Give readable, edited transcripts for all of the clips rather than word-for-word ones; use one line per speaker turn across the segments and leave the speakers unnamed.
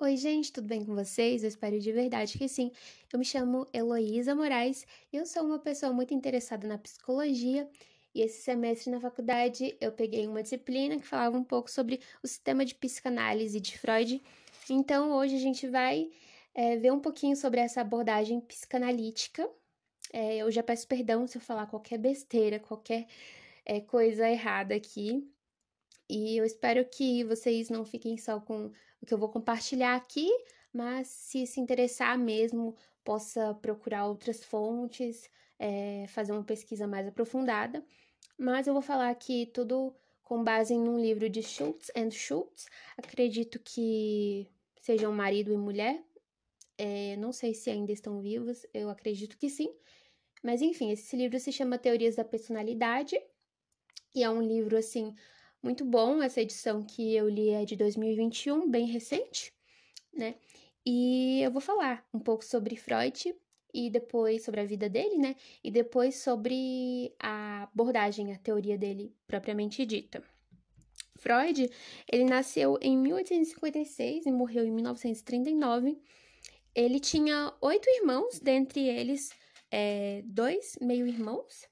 Oi, gente, tudo bem com vocês? Eu espero de verdade que sim. Eu me chamo Heloísa Moraes e eu sou uma pessoa muito interessada na psicologia. E esse semestre na faculdade eu peguei uma disciplina que falava um pouco sobre o sistema de psicanálise de Freud. Então hoje a gente vai ver um pouquinho sobre essa abordagem psicanalítica. Eu já peço perdão se eu falar qualquer besteira, qualquer coisa errada aqui. E eu espero que vocês não fiquem só com o que eu vou compartilhar aqui, mas se interessar mesmo, possa procurar outras fontes, fazer uma pesquisa mais aprofundada. Mas eu vou falar aqui tudo com base em um livro de Schultz and Schultz. Acredito que sejam marido e mulher. Não sei se ainda estão vivos, eu acredito que sim. Mas enfim, esse livro se chama Teorias da Personalidade e é um livro assim muito bom. Essa edição que eu li é de 2021, bem recente, né? E eu vou falar um pouco sobre Freud e depois sobre a vida dele, né? E depois sobre a abordagem, a teoria dele propriamente dita. Freud, ele nasceu em 1856 e morreu em 1939. Ele tinha 8 irmãos, dentre eles dois meio-irmãos.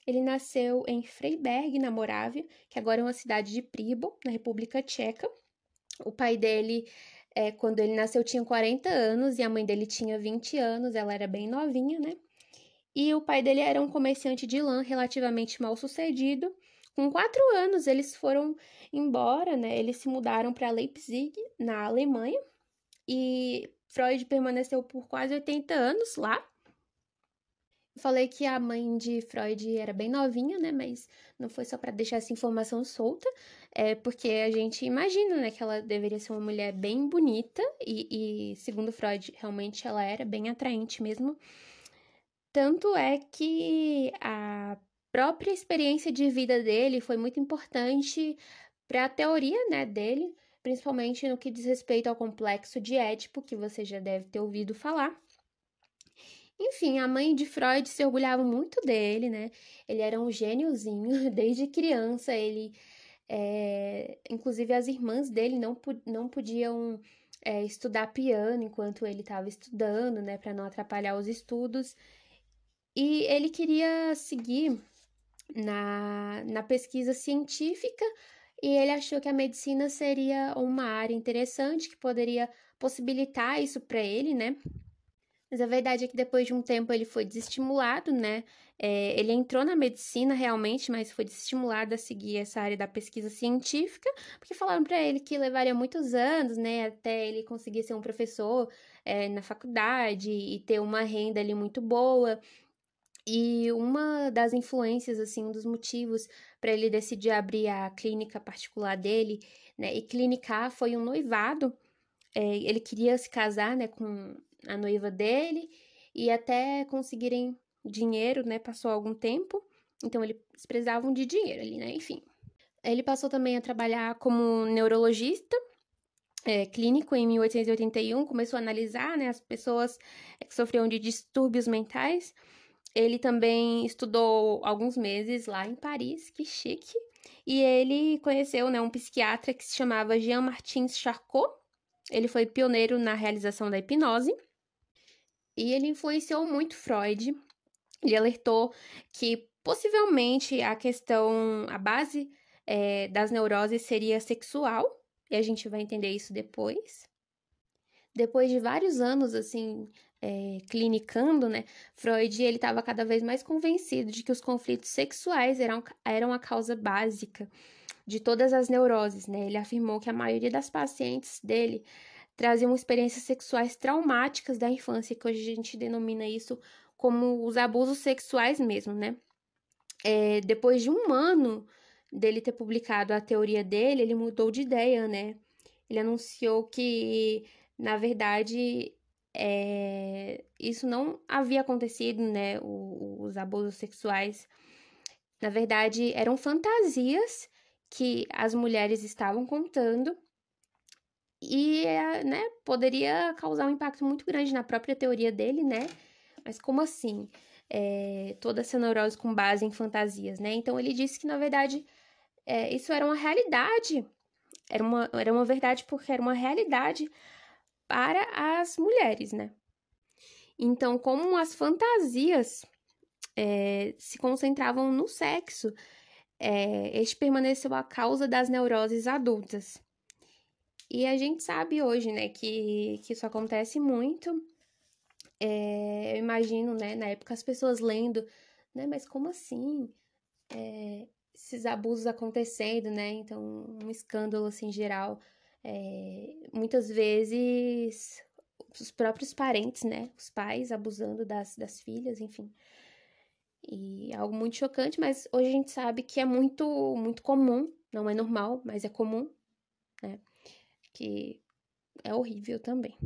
Ele nasceu em Freiberg, na Morávia, que agora é uma cidade de Pribol, na República Tcheca. O pai dele, quando ele nasceu, tinha 40 anos e a mãe dele tinha 20 anos, ela era bem novinha, né? E o pai dele era um comerciante de lã relativamente mal sucedido. Com 4 anos, eles foram embora, né? Eles se mudaram para Leipzig, na Alemanha, e Freud permaneceu por quase 80 anos lá. Falei que a mãe de Freud era bem novinha, né? Mas não foi só para deixar essa informação solta, porque a gente imagina, né, que ela deveria ser uma mulher bem bonita e segundo Freud, realmente ela era bem atraente mesmo. Tanto é que a própria experiência de vida dele foi muito importante para a teoria, né, dele, principalmente no que diz respeito ao complexo de Édipo, que você já deve ter ouvido falar. Enfim, a mãe de Freud se orgulhava muito dele, né? Ele era um gêniozinho desde criança. Inclusive as irmãs dele não podiam estudar piano enquanto ele estava estudando, né? Para não atrapalhar os estudos. E ele queria seguir na pesquisa científica e ele achou que a medicina seria uma área interessante que poderia possibilitar isso para ele, né? Mas a verdade é que depois de um tempo ele foi desestimulado, né? Ele entrou na medicina realmente, mas foi desestimulado a seguir essa área da pesquisa científica, porque falaram para ele que levaria muitos anos, né, até ele conseguir ser um professor, na faculdade e ter uma renda ali muito boa. E uma das influências, assim, um dos motivos para ele decidir abrir a clínica particular dele, né, e clinicar foi um noivado. Ele queria se casar, né, com a noiva dele e até conseguirem dinheiro, né, passou algum tempo, então eles precisavam de dinheiro ali, né, enfim. Ele passou também a trabalhar como neurologista clínico em 1881, começou a analisar, né, as pessoas que sofriam de distúrbios mentais. Ele também estudou alguns meses lá em Paris, que chique, e ele conheceu, né, um psiquiatra que se chamava Jean-Martin Charcot. Ele foi pioneiro na realização da hipnose e ele influenciou muito Freud. Ele alertou que possivelmente a base das neuroses seria sexual, e a gente vai entender isso depois. Depois de vários anos, assim, clinicando, né, Freud, ele estava cada vez mais convencido de que os conflitos sexuais eram a causa básica de todas as neuroses, né? Ele afirmou que a maioria das pacientes dele traziam experiências sexuais traumáticas da infância, que hoje a gente denomina isso como os abusos sexuais mesmo, né? Depois de um ano dele ter publicado a teoria dele, ele mudou de ideia, né? Ele anunciou que, na verdade, isso não havia acontecido, né? Os abusos sexuais, na verdade, eram fantasias que as mulheres estavam contando e, né, poderia causar um impacto muito grande na própria teoria dele, né? Mas como assim? Toda essa neurose com base em fantasias, né? Então ele disse que, na verdade, isso era uma realidade. Era uma verdade porque era uma realidade para as mulheres, né? Então, como as fantasias se concentravam no sexo, este permaneceu a causa das neuroses adultas. E a gente sabe hoje, né, que isso acontece muito. Eu imagino, né, na época as pessoas lendo, né, mas como assim? Esses abusos acontecendo, né? Então, um escândalo, assim, geral. Muitas vezes, os próprios parentes, né? Os pais abusando das filhas, enfim. E algo muito chocante, mas hoje a gente sabe que é muito, muito comum. Não é normal, mas é comum, né? Que é horrível também.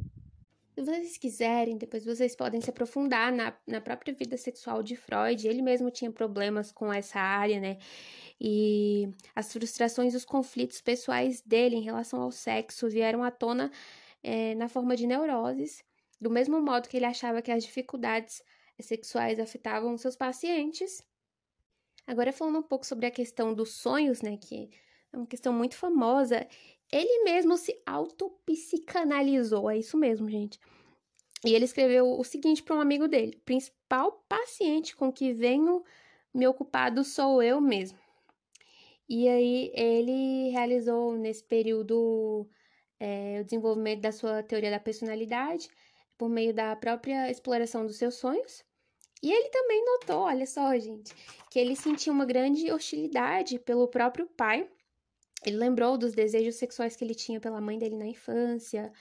Se vocês quiserem, depois vocês podem se aprofundar na própria vida sexual de Freud. Ele mesmo tinha problemas com essa área, né? E as frustrações e os conflitos pessoais dele em relação ao sexo vieram à tona na forma de neuroses, do mesmo modo que ele achava que as dificuldades sexuais afetavam seus pacientes. Agora, falando um pouco sobre a questão dos sonhos, né, que é uma questão muito famosa, ele mesmo se autopsicanalizou, é isso mesmo, gente. E ele escreveu o seguinte para um amigo dele: o principal paciente com que venho me ocupado sou eu mesmo. E aí ele realizou nesse período o desenvolvimento da sua teoria da personalidade por meio da própria exploração dos seus sonhos. E ele também notou, olha só, gente, que ele sentia uma grande hostilidade pelo próprio pai. Ele lembrou dos desejos sexuais que ele tinha pela mãe dele na infância.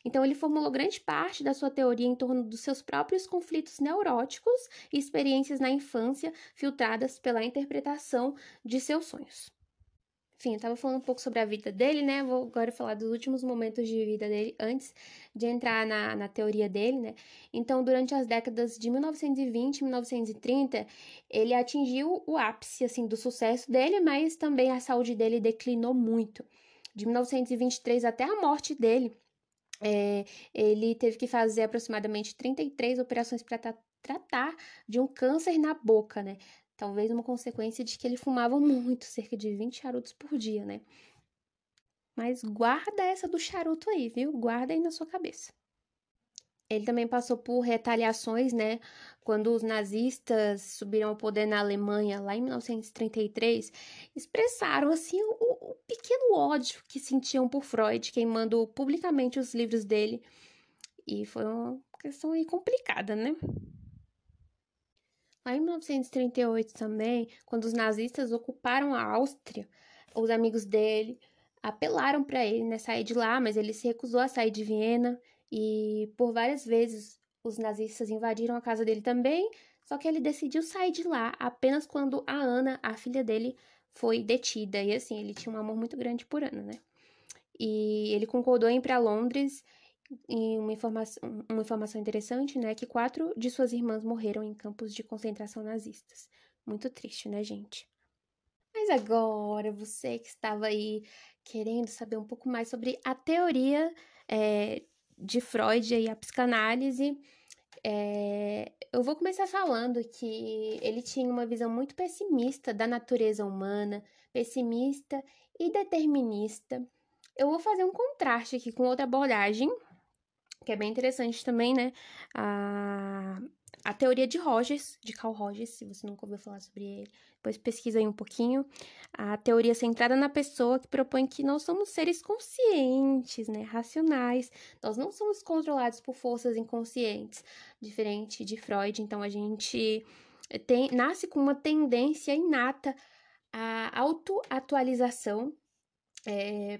Então, ele formulou grande parte da sua teoria em torno dos seus próprios conflitos neuróticos e experiências na infância, filtradas pela interpretação de seus sonhos. Enfim, eu tava falando um pouco sobre a vida dele, né? Vou agora falar dos últimos momentos de vida dele, antes de entrar na teoria dele, né? Então, durante as décadas de 1920 e 1930, ele atingiu o ápice, assim, do sucesso dele, mas também a saúde dele declinou muito. De 1923 até a morte dele, ele teve que fazer aproximadamente 33 operações para tratar de um câncer na boca, né? Talvez uma consequência de que ele fumava muito, cerca de 20 charutos por dia, né? Mas guarda essa do charuto aí, viu? Guarda aí na sua cabeça. Ele também passou por retaliações, né? Quando os nazistas subiram ao poder na Alemanha, lá em 1933, expressaram, assim, o pequeno ódio que sentiam por Freud, queimando publicamente os livros dele. E foi uma questão aí complicada, né? Lá em 1938 também, quando os nazistas ocuparam a Áustria, os amigos dele apelaram para ele, né, sair de lá, mas ele se recusou a sair de Viena e por várias vezes os nazistas invadiram a casa dele também, só que ele decidiu sair de lá apenas quando a Ana, a filha dele, foi detida. E assim, ele tinha um amor muito grande por Ana, né? E ele concordou em ir para Londres. E uma informação interessante, né, que 4 de suas irmãs morreram em campos de concentração nazistas. Muito triste, né, gente? Mas agora, você que estava aí querendo saber um pouco mais sobre a teoria de Freud e a psicanálise, eu vou começar falando que ele tinha uma visão muito pessimista da natureza humana, pessimista e determinista. Eu vou fazer um contraste aqui com outra abordagem que é bem interessante também, né? A teoria de Rogers, de Carl Rogers, se você nunca ouviu falar sobre ele, depois pesquisa aí um pouquinho. A teoria centrada na pessoa que propõe que nós somos seres conscientes, né? Racionais. Nós não somos controlados por forças inconscientes, diferente de Freud. Então, a gente nasce com uma tendência inata à autoatualização,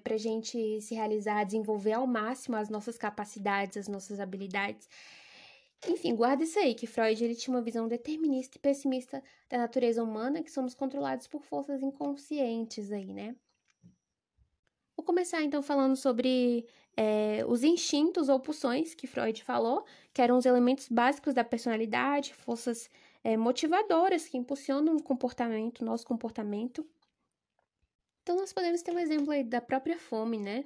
para a gente se realizar, desenvolver ao máximo as nossas capacidades, as nossas habilidades. Enfim, guarda isso aí, que Freud ele tinha uma visão determinista e pessimista da natureza humana, que somos controlados por forças inconscientes aí, né? Vou começar então falando sobre os instintos ou pulsões que Freud falou, que eram os elementos básicos da personalidade, forças motivadoras que impulsionam o comportamento, nosso comportamento. Então, nós podemos ter um exemplo aí da própria fome, né?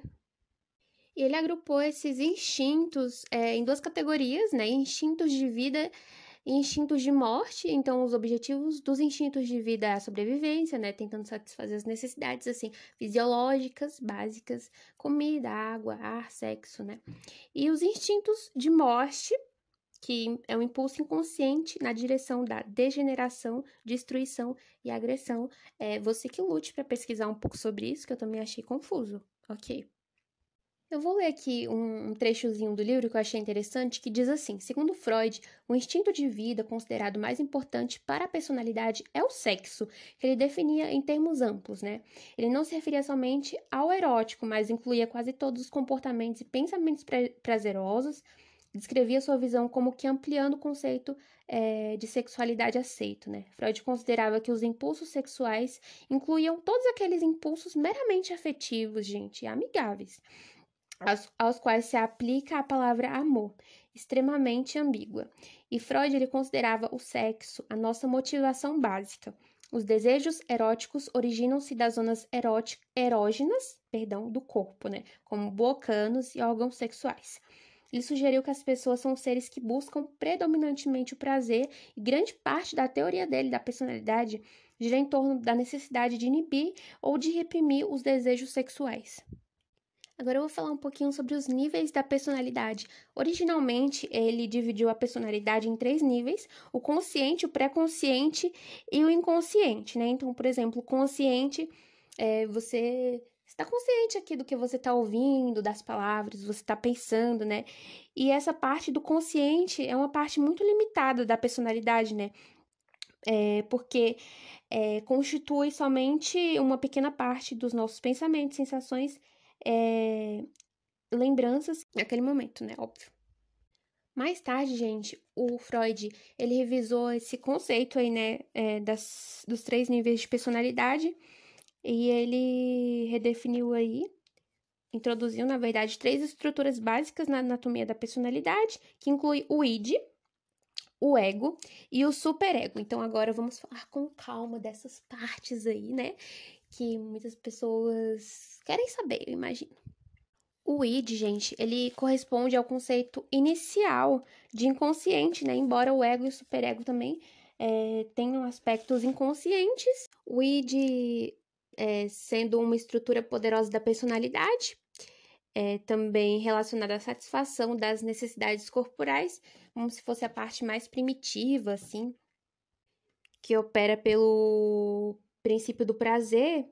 E ele agrupou esses instintos em duas categorias, né? Instintos de vida instintos de morte, então os objetivos dos instintos de vida é a sobrevivência, né, tentando satisfazer as necessidades, assim, fisiológicas, básicas, comida, água, ar, sexo, né. E os instintos de morte, que é um impulso inconsciente na direção da degeneração, destruição e agressão. É você que lute para pesquisar um pouco sobre isso, que eu também achei confuso, ok? Eu vou ler aqui um trechozinho do livro que eu achei interessante, que diz assim: segundo Freud, o instinto de vida considerado mais importante para a personalidade é o sexo, que ele definia em termos amplos, né? Ele não se referia somente ao erótico, mas incluía quase todos os comportamentos e pensamentos prazerosos, descrevia sua visão como que ampliando o conceito de sexualidade aceito, né? Freud considerava que os impulsos sexuais incluíam todos aqueles impulsos meramente afetivos, gente, e amigáveis aos quais se aplica a palavra amor, extremamente ambígua. E Freud ele considerava o sexo a nossa motivação básica. Os desejos eróticos originam-se das zonas erógenas, do corpo, né, como bocanos e órgãos sexuais. Ele sugeriu que as pessoas são seres que buscam predominantemente o prazer e grande parte da teoria dele, da personalidade, gira em torno da necessidade de inibir ou de reprimir os desejos sexuais. Agora eu vou falar um pouquinho sobre os níveis da personalidade. Originalmente, ele dividiu a personalidade em 3 níveis: o consciente, o pré-consciente e o inconsciente, né? Então, por exemplo, o consciente, você está consciente aqui do que você está ouvindo, das palavras, você está pensando, né? E essa parte do consciente é uma parte muito limitada da personalidade, né? Porque constitui somente uma pequena parte dos nossos pensamentos, sensações, lembranças naquele momento, né? Óbvio. Mais tarde, gente, o Freud, ele revisou esse conceito aí, né, dos 3 níveis de personalidade e ele redefiniu aí, introduziu, na verdade, 3 estruturas básicas na anatomia da personalidade, que inclui o id, o ego e o superego. Então, agora vamos falar com calma dessas partes aí, né, que muitas pessoas querem saber, eu imagino. O id, gente, ele corresponde ao conceito inicial de inconsciente, né? Embora o ego e o superego também tenham aspectos inconscientes. O id, sendo uma estrutura poderosa da personalidade, também relacionada à satisfação das necessidades corporais, como se fosse a parte mais primitiva, assim, que opera pelo princípio do prazer,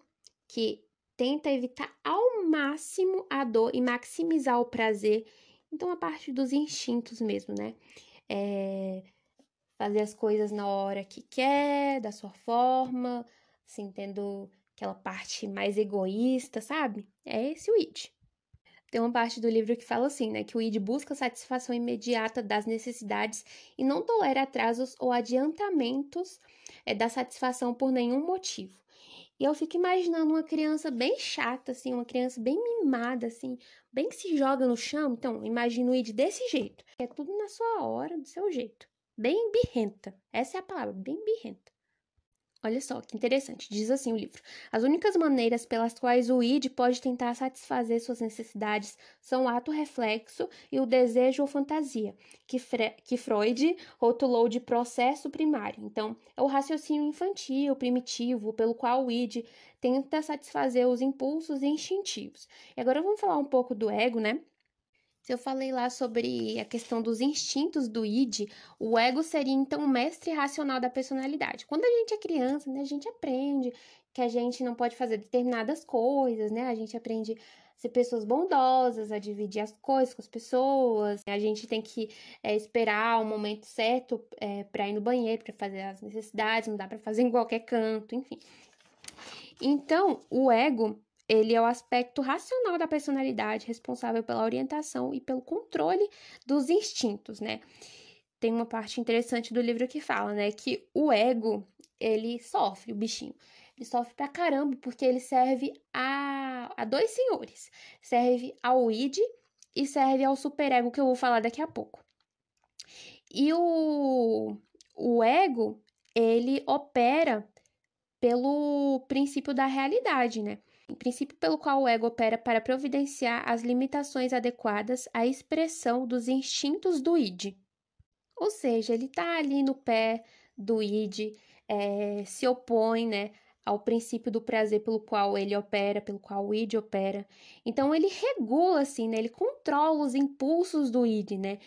que tenta evitar ao máximo a dor e maximizar o prazer. Então, a parte dos instintos mesmo, né? Fazer as coisas na hora que quer, da sua forma, assim, tendo aquela parte mais egoísta, sabe? É esse o id. Tem uma parte do livro que fala assim, né, que o id busca a satisfação imediata das necessidades e não tolera atrasos ou adiantamentos da satisfação por nenhum motivo. E eu fico imaginando uma criança bem chata, assim, uma criança bem mimada, assim, bem que se joga no chão. Então, imagino o id desse jeito. É tudo na sua hora, do seu jeito. Bem birrenta. Essa é a palavra, bem birrenta. Olha só que interessante, diz assim o livro: as únicas maneiras pelas quais o id pode tentar satisfazer suas necessidades são o ato reflexo e o desejo ou fantasia, que Freud rotulou de processo primário. Então, é o raciocínio infantil, primitivo, pelo qual o id tenta satisfazer os impulsos instintivos. E agora vamos falar um pouco do ego, né? Se eu falei lá sobre a questão dos instintos do id, o ego seria então o mestre racional da personalidade. Quando a gente é criança, né, a gente aprende que a gente não pode fazer determinadas coisas, né? A gente aprende a ser pessoas bondosas, a dividir as coisas com as pessoas. A gente tem que esperar o momento certo para ir no banheiro, para fazer as necessidades, não dá para fazer em qualquer canto, enfim. Então, o ego, ele é o aspecto racional da personalidade, responsável pela orientação e pelo controle dos instintos, né? Tem uma parte interessante do livro que fala, né, que o ego, ele sofre, o bichinho. Ele sofre pra caramba porque ele serve a 2 senhores. Serve ao id e serve ao superego, que eu vou falar daqui a pouco. E o ego, ele opera pelo princípio da realidade, né? O princípio pelo qual o ego opera para providenciar as limitações adequadas à expressão dos instintos do id. Ou seja, ele tá ali no pé do id, se opõe, né, ao princípio do prazer pelo qual ele opera, pelo qual o id opera. Então ele regula, assim, né, ele controla os impulsos do id, né.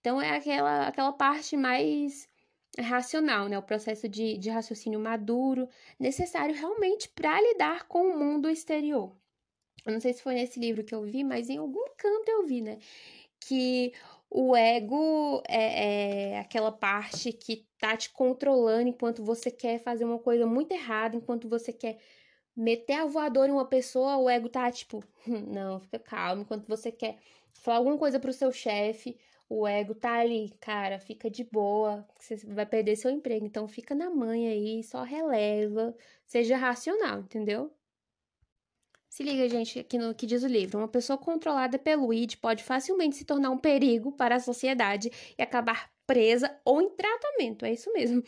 Então é aquela parte mais racional, né, o processo de raciocínio maduro, necessário realmente para lidar com o mundo exterior. Eu não sei se foi nesse livro que eu vi, mas em algum canto eu vi, né? Que o ego é aquela parte que tá te controlando enquanto você quer fazer uma coisa muito errada, enquanto você quer meter a voadora em uma pessoa, o ego tá tipo, não, fica calmo. Enquanto você quer falar alguma coisa pro seu chefe, o ego tá ali, cara, fica de boa, você vai perder seu emprego. Então fica na manha aí, só releva, seja racional, entendeu? Se liga, gente, aqui no que diz o livro. Uma pessoa controlada pelo id pode facilmente se tornar um perigo para a sociedade e acabar presa ou em tratamento. É isso mesmo.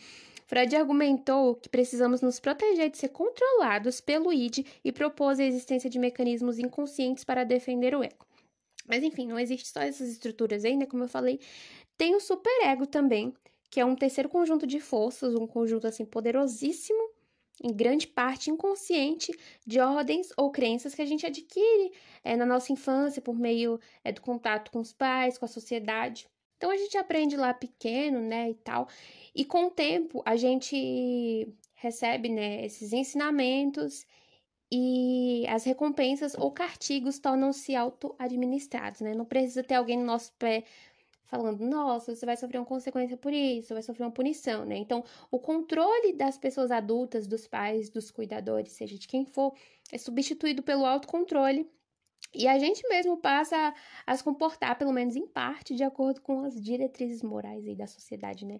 Freud argumentou que precisamos nos proteger de ser controlados pelo id e propôs a existência de mecanismos inconscientes para defender o ego. Mas enfim, não existe só essas estruturas aí, né? Como eu falei, tem o superego também, que é um terceiro conjunto de forças, um conjunto assim poderosíssimo, em grande parte inconsciente, de ordens ou crenças que a gente adquire na nossa infância por meio do contato com os pais, com a sociedade. Então a gente aprende lá pequeno, né, e tal, e com o tempo a gente recebe, né, esses ensinamentos e as recompensas ou castigos tornam-se auto-administrados, né? Não precisa ter alguém no nosso pé falando, nossa, você vai sofrer uma consequência por isso, vai sofrer uma punição, né? Então, o controle das pessoas adultas, dos pais, dos cuidadores, seja de quem for, é substituído pelo autocontrole e a gente mesmo passa a se comportar, pelo menos em parte, de acordo com as diretrizes morais aí da sociedade, né?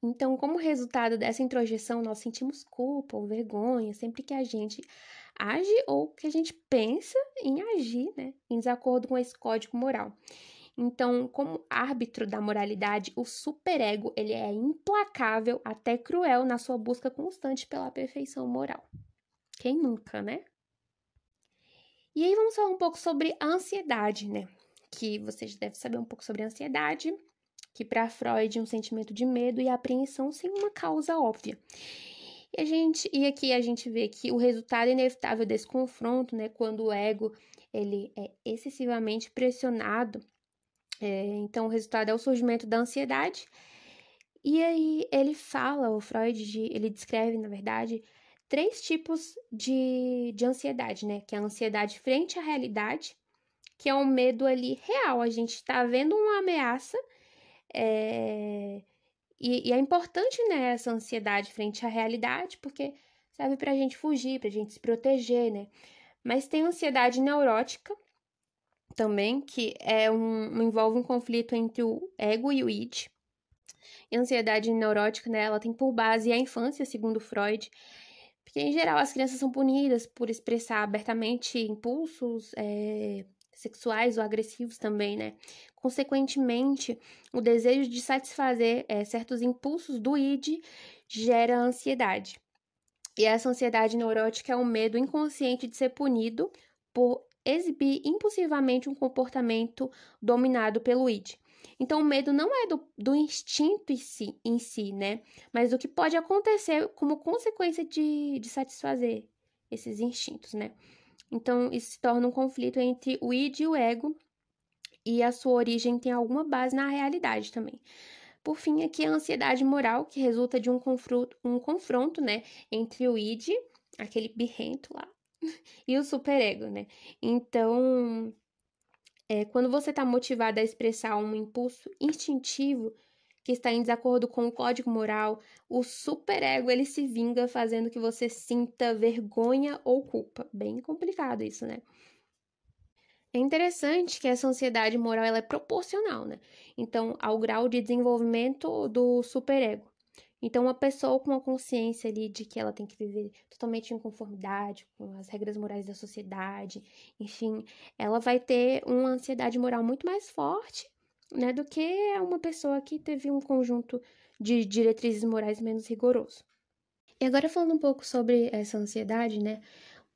Então, como resultado dessa introjeção, nós sentimos culpa ou vergonha sempre que a gente age ou que a gente pensa em agir, né, em desacordo com esse código moral. Então, como árbitro da moralidade, o superego, ele é implacável, até cruel na sua busca constante pela perfeição moral. Quem nunca, né? E aí vamos falar um pouco sobre a ansiedade, né? Que vocês devem saber um pouco sobre a ansiedade, que para Freud é um sentimento de medo e apreensão sem uma causa óbvia. E aqui a gente vê que o resultado inevitável desse confronto, né, quando o ego ele é excessivamente pressionado, então o resultado é o surgimento da ansiedade. E aí ele fala, o Freud, ele descreve, na verdade, três tipos de ansiedade, né? Que é a ansiedade frente à realidade, que é um medo ali real. A gente está vendo uma ameaça, é, e é importante, né, essa ansiedade frente à realidade, porque serve pra gente fugir, pra gente se proteger, né? Mas tem ansiedade neurótica também, que envolve um conflito entre o ego e o id. E a ansiedade neurótica, né, ela tem por base a infância, segundo Freud, porque em geral as crianças são punidas por expressar abertamente impulsos sexuais ou agressivos também, né? Consequentemente, o desejo de satisfazer certos impulsos do id gera ansiedade. E essa ansiedade neurótica é um medo inconsciente de ser punido por exibir impulsivamente um comportamento dominado pelo id. Então, o medo não é do instinto em si, né? Mas do que pode acontecer como consequência de satisfazer esses instintos, né? Então, isso se torna um conflito entre o id e o ego, e a sua origem tem alguma base na realidade também. Por fim, aqui a ansiedade moral, que resulta de um confronto, né, entre o id, aquele birrento lá, e o superego, né? Então, quando você está motivado a expressar um impulso instintivo que está em desacordo com o código moral, o superego ele se vinga fazendo que você sinta vergonha ou culpa. Bem complicado isso, né? É interessante que essa ansiedade moral ela é proporcional, né? Então, ao grau de desenvolvimento do superego. Então, uma pessoa com uma consciência ali de que ela tem que viver totalmente em conformidade com as regras morais da sociedade, enfim, ela vai ter uma ansiedade moral muito mais forte, né, do que uma pessoa que teve um conjunto de diretrizes morais menos rigoroso. E agora falando um pouco sobre essa ansiedade, né?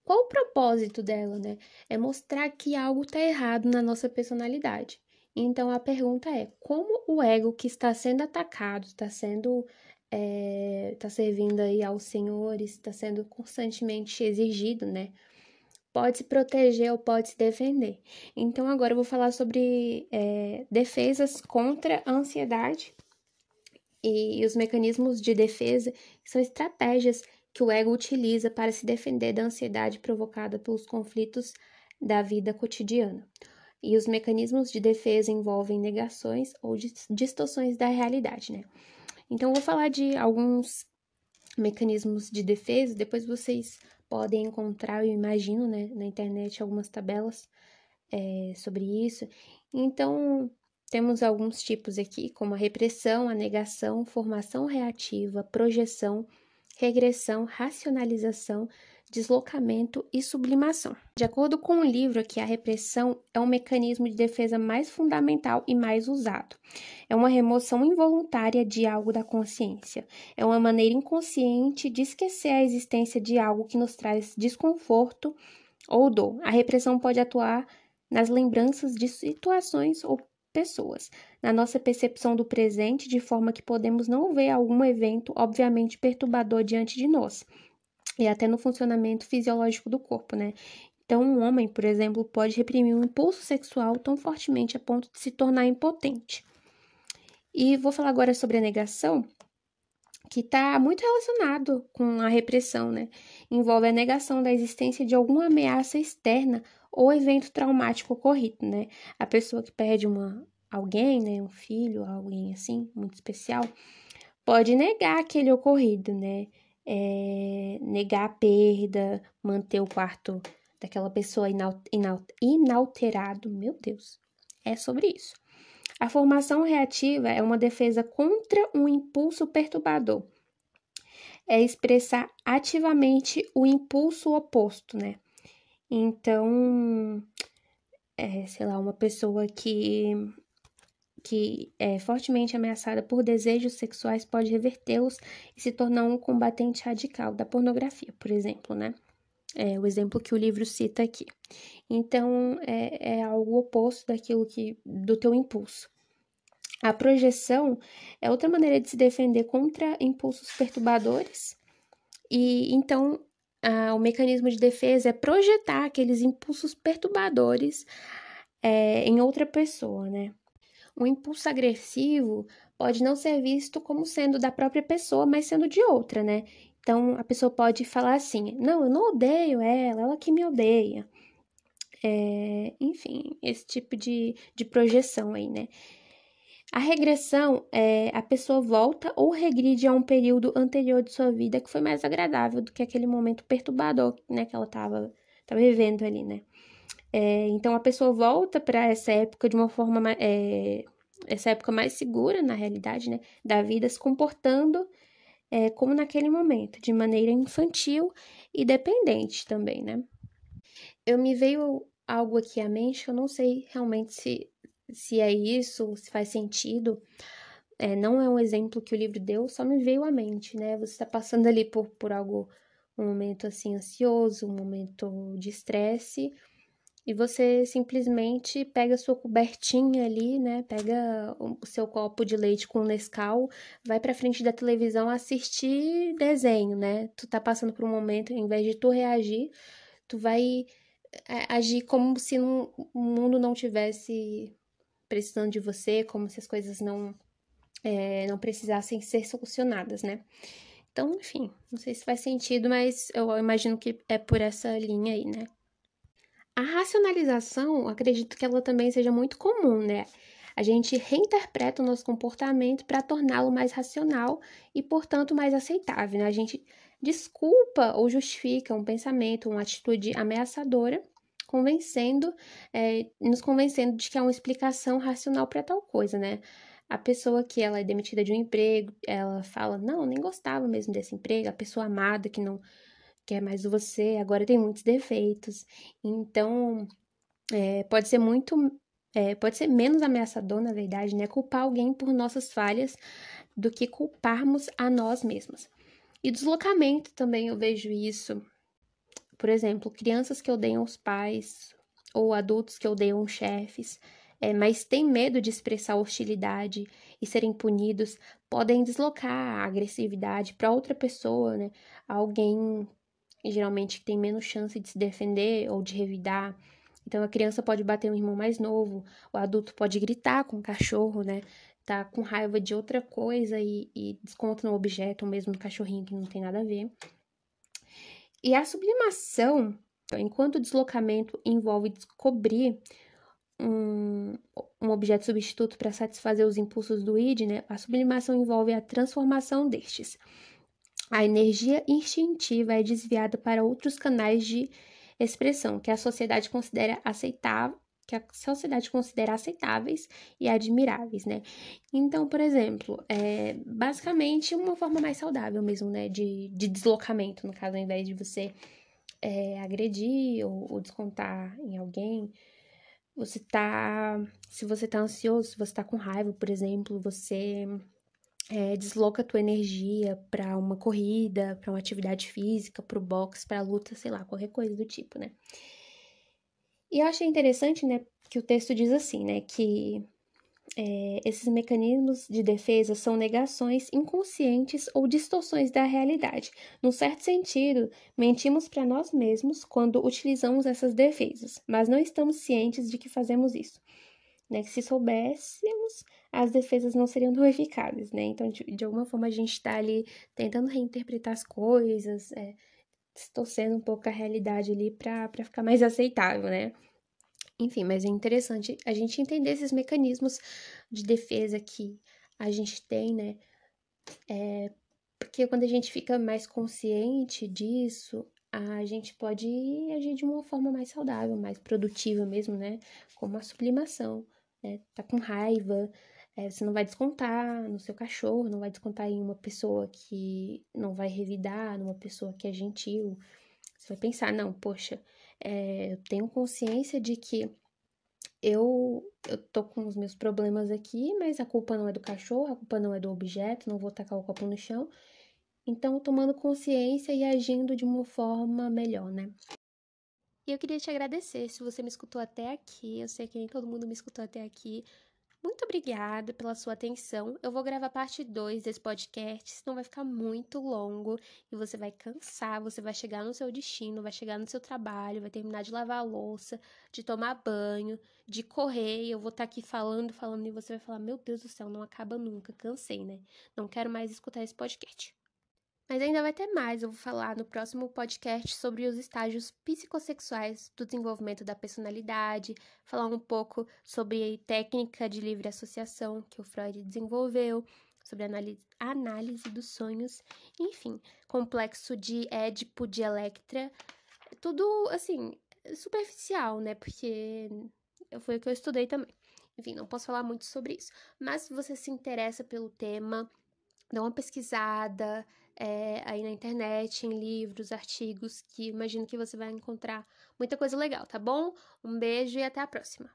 Qual o propósito dela, né? É mostrar que algo tá errado na nossa personalidade. Então a pergunta é: como o ego que está sendo atacado, está servindo aí aos senhores, está sendo constantemente exigido, né? Pode se proteger ou pode se defender. Então agora eu vou falar sobre defesas contra a ansiedade e os mecanismos de defesa, que são estratégias que o ego utiliza para se defender da ansiedade provocada pelos conflitos da vida cotidiana. E os mecanismos de defesa envolvem negações ou distorções da realidade, né? Então, eu vou falar de alguns mecanismos de defesa, depois vocês podem encontrar, eu imagino, né, na internet algumas tabelas sobre isso. Então, temos alguns tipos aqui, como a repressão, a negação, formação reativa, projeção, regressão, racionalização, deslocamento e sublimação. De acordo com o livro aqui, a repressão é um mecanismo de defesa mais fundamental e mais usado. É uma remoção involuntária de algo da consciência. É uma maneira inconsciente de esquecer a existência de algo que nos traz desconforto ou dor. A repressão pode atuar nas lembranças de situações ou pessoas, na nossa percepção do presente, de forma que podemos não ver algum evento obviamente perturbador diante de nós, e até no funcionamento fisiológico do corpo, né? Então, um homem, por exemplo, pode reprimir um impulso sexual tão fortemente a ponto de se tornar impotente. E vou falar agora sobre a negação, que está muito relacionado com a repressão, né? Envolve a negação da existência de alguma ameaça externa ou evento traumático ocorrido, né? A pessoa que perde alguém, né? Um filho, alguém assim, muito especial, pode negar aquele ocorrido, né? Negar a perda, manter o quarto daquela pessoa inalterado. Meu Deus, é sobre isso. A formação reativa é uma defesa contra um impulso perturbador. É expressar ativamente o impulso oposto, né? Então, sei lá, uma pessoa que é fortemente ameaçada por desejos sexuais pode revertê-los e se tornar um combatente radical da pornografia, por exemplo, né? É o exemplo que o livro cita aqui. Então, é algo oposto do teu impulso. A projeção é outra maneira de se defender contra impulsos perturbadores. E então, o mecanismo de defesa é projetar aqueles impulsos perturbadores em outra pessoa, né? Um impulso agressivo pode não ser visto como sendo da própria pessoa, mas sendo de outra, né? Então, a pessoa pode falar assim: não, eu não odeio ela que me odeia. Enfim, esse tipo de projeção aí, né? A regressão é a pessoa volta ou regride a um período anterior de sua vida que foi mais agradável do que aquele momento perturbador, né, que ela estava vivendo ali, né? Então a pessoa volta para essa época de uma forma essa época mais segura, na realidade, né, da vida, se comportando como naquele momento, de maneira infantil e dependente também, né? Eu me veio algo aqui à mente, eu não sei realmente se é isso, se faz sentido. Não é um exemplo que o livro deu, só me veio à mente, né? Você está passando ali por algo, um momento assim ansioso, um momento de estresse, e você simplesmente pega a sua cobertinha ali, né? Pega o seu copo de leite com Nescau, vai pra frente da televisão assistir desenho, né? Tu tá passando por um momento, em vez de tu reagir, tu vai agir como se o mundo não tivesse precisando de você, como se as coisas não precisassem ser solucionadas, né? Então, enfim, não sei se faz sentido, mas eu imagino que é por essa linha aí, né? A racionalização, acredito que ela também seja muito comum, né? A gente reinterpreta o nosso comportamento para torná-lo mais racional e, portanto, mais aceitável, né? A gente desculpa ou justifica um pensamento, uma atitude ameaçadora, nos convencendo de que há uma explicação racional para tal coisa, né? A pessoa que ela é demitida de um emprego, ela fala, não, nem gostava mesmo desse emprego, a pessoa amada que não quer mais você, agora tem muitos defeitos. Então, pode ser menos ameaçador, na verdade, né? Culpar alguém por nossas falhas do que culparmos a nós mesmos. E deslocamento também eu vejo isso. Por exemplo, crianças que odeiam os pais ou adultos que odeiam chefes. mas têm medo de expressar hostilidade e serem punidos, podem deslocar a agressividade para outra pessoa, né? Alguém geralmente tem menos chance de se defender ou de revidar. Então a criança pode bater um irmão mais novo, o adulto pode gritar com o cachorro, né? Tá com raiva de outra coisa e desconta no objeto, ou mesmo no cachorrinho que não tem nada a ver. E a sublimação, enquanto o deslocamento envolve descobrir um objeto substituto para satisfazer os impulsos do id, né? A sublimação envolve a transformação destes. A energia instintiva é desviada para outros canais de expressão que a sociedade considera aceitáveis e admiráveis, né? Então, por exemplo, basicamente uma forma mais saudável mesmo, né? De deslocamento, no caso, ao invés de você agredir ou descontar em alguém, se você tá ansioso, se você tá com raiva, por exemplo, você desloca a tua energia para uma corrida, para uma atividade física, para o boxe, para luta, sei lá, qualquer coisa do tipo, né? E eu achei interessante, né, que o texto diz assim, né, que esses mecanismos de defesa são negações inconscientes ou distorções da realidade. Num certo sentido, mentimos para nós mesmos quando utilizamos essas defesas, mas não estamos cientes de que fazemos isso. Né, que se soubéssemos, as defesas não seriam tão eficazes, né? Então, de alguma forma, a gente está ali tentando reinterpretar as coisas, distorcendo um pouco a realidade ali para ficar mais aceitável, né? Enfim, mas é interessante a gente entender esses mecanismos de defesa que a gente tem, né? Porque quando a gente fica mais consciente disso, a gente pode agir de uma forma mais saudável, mais produtiva mesmo, né? Como a sublimação, né? Tá com raiva, você não vai descontar no seu cachorro, não vai descontar em uma pessoa que não vai revidar, numa pessoa que é gentil. Você vai pensar, não, poxa, eu tenho consciência de que eu tô com os meus problemas aqui, mas a culpa não é do cachorro, a culpa não é do objeto, não vou tacar o copo no chão. Então, tomando consciência e agindo de uma forma melhor, né? E eu queria te agradecer se você me escutou até aqui. Eu sei que nem todo mundo me escutou até aqui. Muito obrigada pela sua atenção. Eu vou gravar parte 2 desse podcast, senão vai ficar muito longo e você vai cansar, você vai chegar no seu destino, vai chegar no seu trabalho, vai terminar de lavar a louça, de tomar banho, de correr, e eu vou estar aqui falando, e você vai falar: Meu Deus do céu, não acaba nunca, cansei, né? Não quero mais escutar esse podcast. Mas ainda vai ter mais. Eu vou falar no próximo podcast sobre os estágios psicossexuais do desenvolvimento da personalidade, falar um pouco sobre técnica de livre associação que o Freud desenvolveu, sobre análise dos sonhos, enfim, complexo de Édipo, de Electra, tudo assim, superficial, né? Porque foi o que eu estudei também. Enfim, não posso falar muito sobre isso. Mas se você se interessa pelo tema, dá uma pesquisada aí na internet, em livros, artigos, que imagino que você vai encontrar muita coisa legal, tá bom? Um beijo e até a próxima!